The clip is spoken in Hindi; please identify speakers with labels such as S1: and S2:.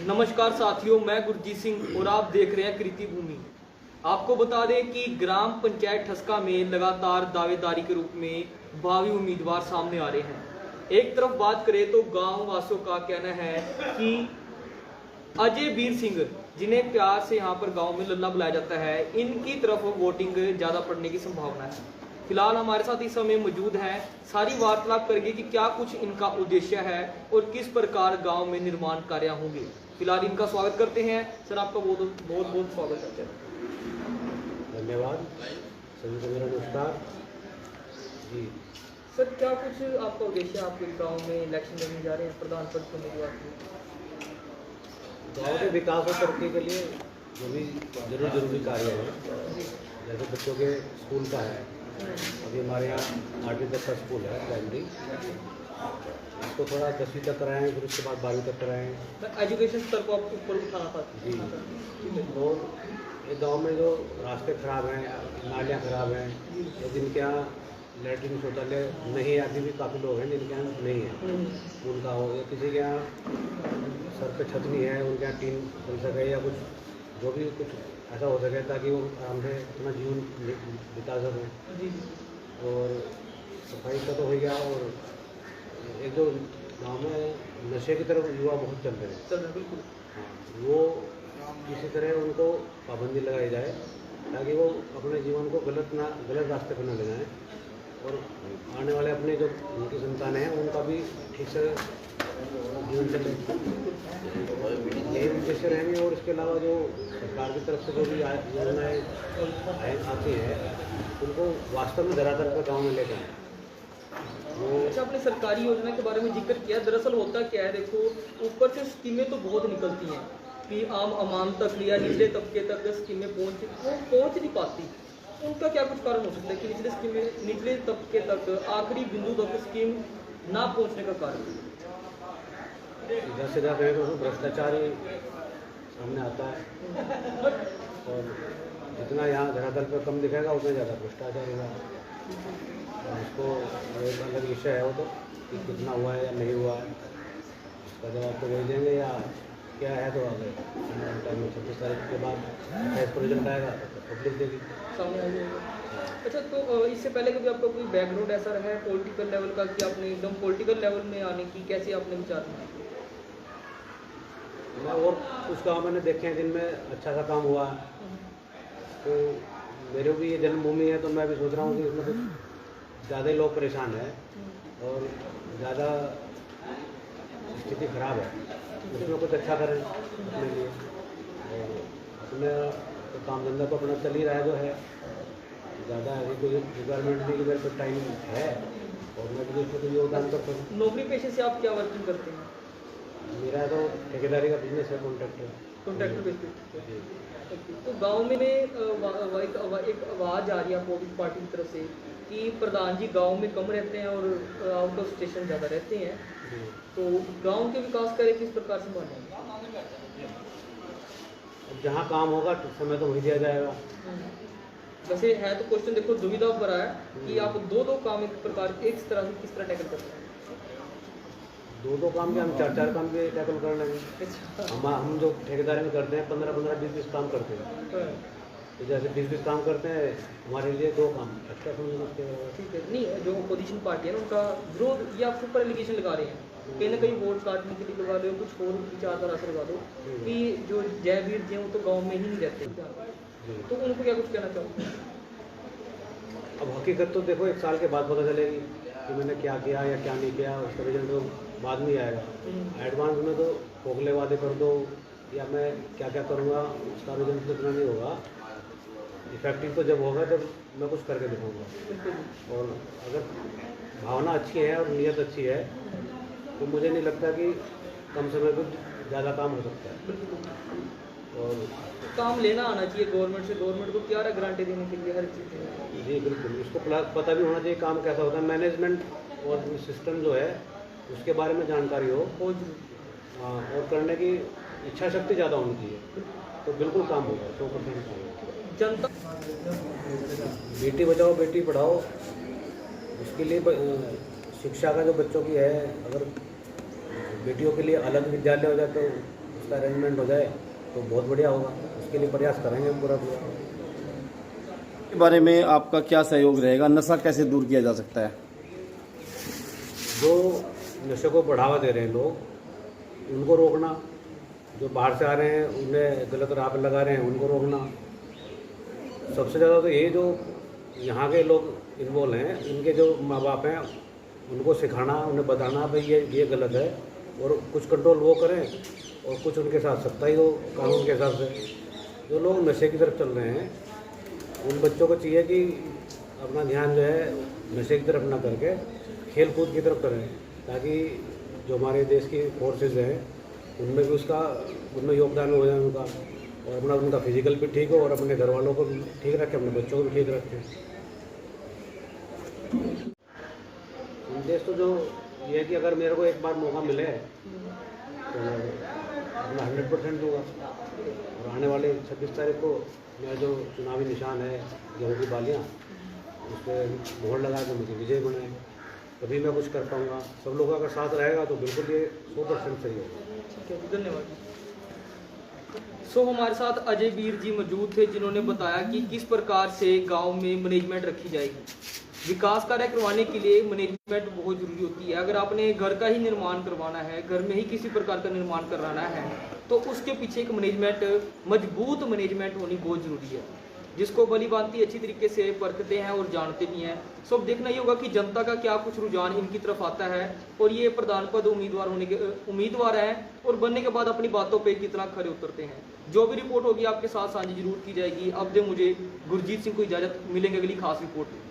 S1: नमस्कार साथियों, मैं गुरजीत सिंह और आप देख रहे हैं कृति भूमि। आपको बता दें कि ग्राम पंचायत ठस्का में लगातार दावेदारी के रूप में भावी उम्मीदवार सामने आ रहे हैं। एक तरफ बात करें तो गांव वासियों का कहना है कि अजय वीर सिंह, जिन्हें प्यार से यहाँ पर गांव में लल्ला बुलाया जाता है, इनकी तरफ वोटिंग ज़्यादा पड़ने की संभावना है। फिलहाल हमारे साथ इस समय मौजूद हैं, सारी वार्तालाप करेंगे कि क्या कुछ इनका उद्देश्य है और किस प्रकार गांव में निर्माण कार्य होंगे। फिलहाल इनका स्वागत करते हैं। सर, आपका बहुत बहुत स्वागत करते हैं।
S2: धन्यवाद। सभी को मेरा नमस्कार जी।
S1: सर, क्या कुछ आपका उद्देश्य है? आपके गांव में इलेक्शन लड़ने जा रहे हैं प्रधान पद के उम्मीदवार के।
S2: गाँव के विकास और तरक्की के लिए जो भी जरूरी कार्य है, जैसे बच्चों के स्कूल का है, अभी हमारे यहाँ 8वीं तक का स्कूल है प्राइमरी, इसको थोड़ा 10वीं तक कराएँ, फिर उसके बाद 12वीं तक कराएँ।
S1: एजुकेशन स्तर को आप ऊपर उठाना था
S2: जी। और ये गांव में जो रास्ते खराब हैं, नालियाँ खराब हैं, या जिनके यहाँ लैट्रिन शौचालय नहीं है, अभी भी काफ़ी लोग हैं जिनके यहाँ नहीं है, उनका हो, या किसी के यहाँ सर पे छत नहीं है, उनके यहाँ टीन बन सके, या कुछ जो भी कुछ ऐसा हो सके ताकि वो आराम से अपना जीवन बिता सकें। और सफाई का तो हो गया। और एक जो गांव में नशे की तरफ युवा बहुत चल रहे हैं,
S1: बिल्कुल,
S2: वो किसी तरह उनको पाबंदी लगाई जाए ताकि वो अपने जीवन को गलत रास्ते पर न ले जाएं, और आने वाले अपने जो उनकी संतान हैं उनका भी ठीक से जीवन चले, यही उद्देश्य रहेंगे। और इसके अलावा जो सरकार की तरफ से जो भी योजनाएँ आती है, उनको वास्तव में धरातल पर गाँव में लेकर आएं।
S1: अच्छा, आपने सरकारी योजना के बारे में जिक्र किया। दरअसल होता क्या है, देखो, ऊपर से स्कीमें तो बहुत निकलती हैं कि आम आवाम तक या निचले तबके तक स्कीमें पहुंच नहीं पाती। उनका क्या कुछ कारण हो सकता है कि निचले तबके तक आखिरी बिंदु तक स्कीम ना पहुंचने का कारण?
S2: सीधा सीधा कहें तो भ्रष्टाचार ही सामने आता है, और जितना यहाँ धरातल पर कम दिखेगा उतना ज़्यादा भ्रष्टाचार होगा। उसको एक अलग विषय है वो तो, कि कितना हुआ है या नहीं हुआ है, उसका जवाब तो वही देंगे, या क्या है तो आगे टाइम में 26 तारीख के बाद 28 को रिजल्ट आएगा तो पब्लिक देगी,
S1: सामने आ जाएगा। अच्छा, तो इससे पहले कभी आपका कोई बैकग्राउंड ऐसा रहा है पॉलिटिकल लेवल का कि आपने एकदम पॉलिटिकल लेवल में आने की कैसे आपने विचार बनाया?
S2: मैं और कुछ गाँव मैंने देखे हैं जिनमें अच्छा सा काम हुआ है, तो मेरे भी ये जन्मभूमि है, तो मैं भी सोच रहा हूँ कि इसमें कुछ ज़्यादा ही लोग परेशान हैं और ज़्यादा स्थिति खराब है, उसमें कुछ अच्छा करें अपने लिए। और अपने तो काम धंधा तो अपना चल ही रहा है जो है, ज़्यादा अभी कोई रिक्वायरमेंट नहीं कि मेरे पास टाइम है और मैं भी उसमें कोई योगदान कर सकूँ।
S1: नौकरी पेशे से आप क्या वर्किंग करते हैं?
S2: मेरा तो ठेकेदारी का बिजनेस है,
S1: कॉन्ट्रैक्टर बेसिस पे। तो गांव में एक आवाज़ आ रही है अपोजिट पार्टी की तरफ से कि प्रधान जी गांव में कम रहते हैं और आउट ऑफ स्टेशन ज़्यादा रहते हैं, तो गांव के विकास कार्य किस प्रकार से मानेंगे?
S2: अब जहाँ काम होगा समय तो वही दिया जाएगा।
S1: वैसे है तो क्वेश्चन, देखो, दुविधा पर है कि आप दो काम एक प्रकार एक तरह से किस तरह टैकल करते हैं?
S2: दो काम के हम चार काम भी टैकल कर लेंगे। हम जो ठेकेदारी में करते हैं 15 20 काम करते हैं, तो जैसे 20 काम करते हैं, हमारे लिए 2 काम एक्स्ट्रा समझ सकते हैं।
S1: ठीक है। नहीं, जो अपोजिशन पार्टी है ना, उनका विरोध या आपके ऊपर एलिगेशन लगा रहे हैं, कहीं ना कहीं वोट काटने के लिए लगा दो, कुछ और विचारधारा से लगा दो कि जो जयवीर जी हैं वो तो गाँव में ही नहीं रहते, तो उनको क्या कुछ कहना चाहोगे?
S2: अब हकीकत तो देखो 1 साल के बाद पता चलेगी कि मैंने क्या किया या क्या नहीं किया, उसका रिजल्ट तो बाद में आएगा। एडवांस में तो खोखले वादे कर दो या मैं क्या क्या करूँगा, उसका रिजल्ट तो इतना नहीं होगा। इफेक्टिव तो जब होगा जब मैं कुछ करके दिखाऊंगा। और अगर भावना अच्छी है और नीयत अच्छी है तो मुझे नहीं लगता कि कम समय में ज़्यादा काम हो सकता है। और
S1: काम लेना आना चाहिए गवर्नमेंट से, गवर्नमेंट को क्या गारंटी देने के लिए हर चीज़।
S2: जी बिल्कुल, इसको पता भी होना चाहिए काम कैसा होता है, मैनेजमेंट और सिस्टम जो है उसके बारे में जानकारी हो, और करने की इच्छा शक्ति ज़्यादा होनी चाहिए, तो बिल्कुल काम होगा, 100% काम होगा।
S1: जनता
S2: बेटी बचाओ बेटी पढ़ाओ, उसके लिए शिक्षा का जो बच्चों की है, अगर बेटियों के लिए अलग विद्यालय हो जाए तो इसका अरेंजमेंट हो जाए तो बहुत बढ़िया होगा। उसके लिए प्रयास करेंगे हम पूरा पूरा।
S3: के बारे में आपका क्या सहयोग रहेगा? नशा कैसे दूर किया जा सकता है?
S2: जो नशे को बढ़ावा दे रहे हैं लोग, उनको रोकना। जो बाहर से आ रहे हैं उन्हें गलत राह पर लगा रहे हैं, उनको रोकना। सबसे ज़्यादा तो ये जो यहाँ के लोग इन्वॉल्व हैं, इनके जो माँ बाप हैं, उनको सिखाना, उन्हें बताना भाई ये गलत है, और कुछ कंट्रोल वो करें और कुछ उनके साथ सख्ताई हो कानून के हिसाब से। जो लोग नशे की तरफ चल रहे हैं, उन बच्चों को चाहिए कि अपना ध्यान जो है नशे की तरफ ना करके खेल कूद की तरफ करें, ताकि जो हमारे देश की फोर्सेज हैं उनमें भी उनमें योगदान हो जाए उनका, और अपना उनका फिजिकल भी ठीक हो और अपने घर वालों को भी ठीक रखें, अपने बच्चों को भी ठीक रखें। संदेश तो जो ये है कि अगर मेरे को एक बार मौका मिले तो अपना 100% दूँगा, और आने वाले 26 तारीख को मेरा जो चुनावी निशान है गेहूँ की बालियाँ, उस पर मोहर लगा के मुझे विजय बनाए, तभी मैं कुछ कर पाऊँगा। सब लोगों का साथ रहेगा तो बिल्कुल ये 100% सही होगा।
S1: ठीक है, धन्यवाद। सो हमारे साथ अजय वीर जी मौजूद थे, जिन्होंने बताया कि किस प्रकार से गांव में मैनेजमेंट रखी जाएगी। विकास कार्य करवाने के लिए मैनेजमेंट बहुत जरूरी होती है। अगर आपने घर का ही निर्माण करवाना है, घर में ही किसी प्रकार का निर्माण कराना है, तो उसके पीछे एक मैनेजमेंट, मजबूत मैनेजमेंट होनी बहुत जरूरी है, जिसको भली भांति अच्छी तरीके से परखते हैं और जानते भी हैं। सो अब देखना ही होगा कि जनता का क्या कुछ रुझान इनकी तरफ आता है, और ये प्रधान पद उम्मीदवार हैं, और बनने के बाद अपनी बातों पे कितना खरे उतरते हैं। जो भी रिपोर्ट होगी आपके साथ साझी जरूर की जाएगी। अब दे मुझे गुरजीत सिंह को इजाजत, मिलेंगे अगली खास रिपोर्ट में।